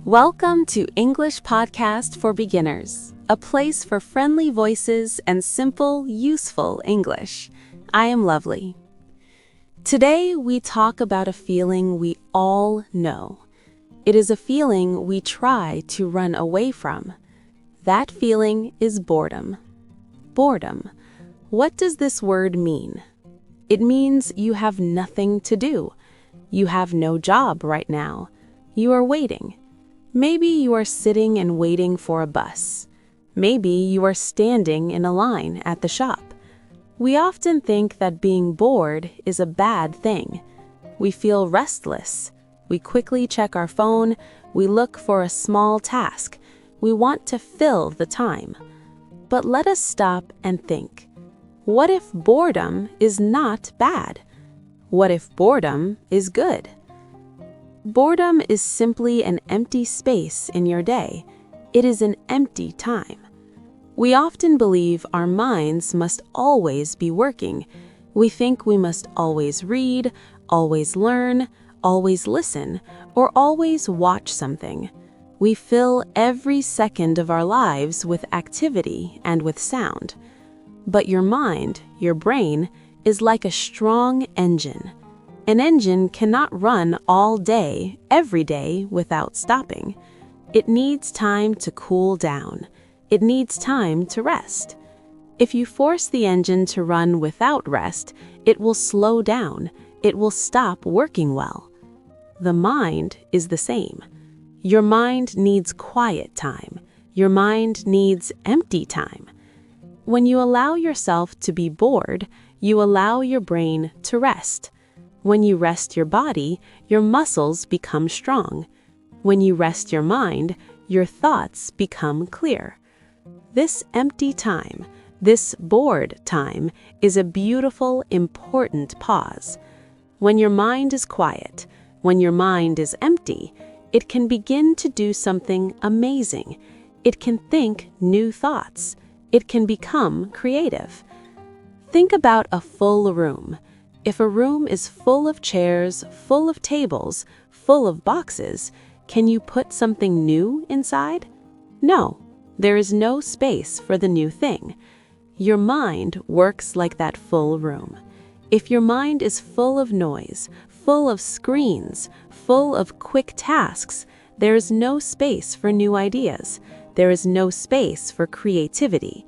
Welcome to English Podcast for Beginners, a place for friendly voices and simple, useful English. I am Lovely. Today we talk about a feeling we all know. It is a feeling we try to run away from. That feeling is boredom. Boredom. What does this word mean? It means you have nothing to do. You have no job right now. You are waiting. Maybe you are sitting and waiting for a bus. Maybe you are standing in a line at the shop. We often think that being bored is a bad thing. We feel restless. We quickly check our phone. We look for a small task. We want to fill the time. But let us stop and think. What if boredom is not bad? What if boredom is good? Boredom is simply an empty space in your day. It is an empty time. We often believe our minds must always be working. We think we must always read, always learn, always listen, or always watch something. We fill every second of our lives with activity and with sound. But your mind, your brain, is like a strong engine. An engine cannot run all day, every day, without stopping. It needs time to cool down. It needs time to rest. If you force the engine to run without rest, it will slow down. It will stop working well. The mind is the same. Your mind needs quiet time. Your mind needs empty time. When you allow yourself to be bored, you allow your brain to rest. When you rest your body, your muscles become strong. When you rest your mind, your thoughts become clear. This empty time, this bored time, is a beautiful, important pause. When your mind is quiet, when your mind is empty, it can begin to do something amazing. It can think new thoughts. It can become creative. Think about a full room. If a room is full of chairs, full of tables, full of boxes, can you put something new inside? No, there is no space for the new thing. Your mind works like that full room. If your mind is full of noise, full of screens, full of quick tasks, there is no space for new ideas. There is no space for creativity.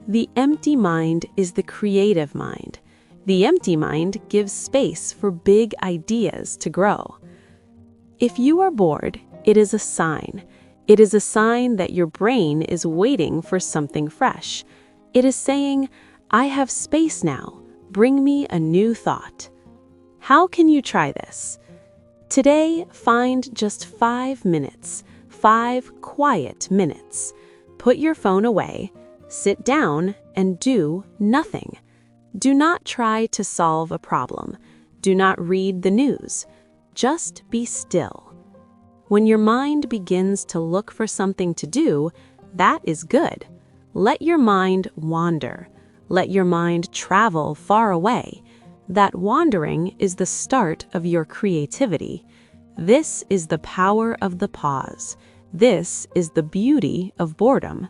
The empty mind is the creative mind. The empty mind gives space for big ideas to grow. If you are bored, it is a sign. It is a sign that your brain is waiting for something fresh. It is saying, I have space now. Bring me a new thought. How can you try this? Today, find just 5 minutes, 5 quiet minutes. Put your phone away, sit down, and do nothing. Do not try to solve a problem. Do not read the news. Just be still. When your mind begins to look for something to do, that is good. Let your mind wander. Let your mind travel far away. That wandering is the start of your creativity. This is the power of the pause. This is the beauty of boredom.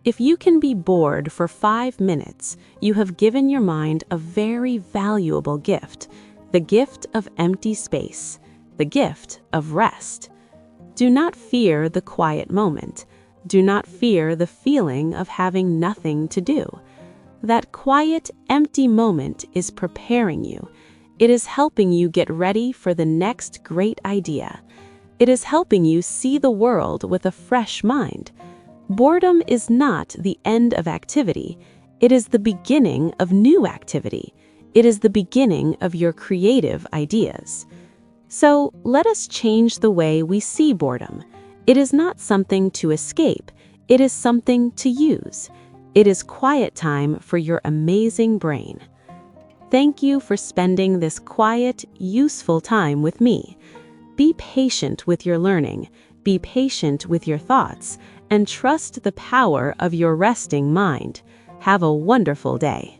If you can be bored for 5 minutes, you have given your mind a very valuable gift, the gift of empty space, the gift of rest. Do not fear the quiet moment. Do not fear the feeling of having nothing to do. That quiet, empty moment is preparing you. It is helping you get ready for the next great idea. It is helping you see the world with a fresh mind. Boredom is not the end of activity. It is the beginning of new activity. It is the beginning of your creative ideas. So let us change the way we see boredom. It is not something to escape. It is something to use. It is quiet time for your amazing brain. Thank you for spending this quiet, useful time with me. Be patient with your learning. Be patient with your thoughts, and trust the power of your resting mind. Have a wonderful day.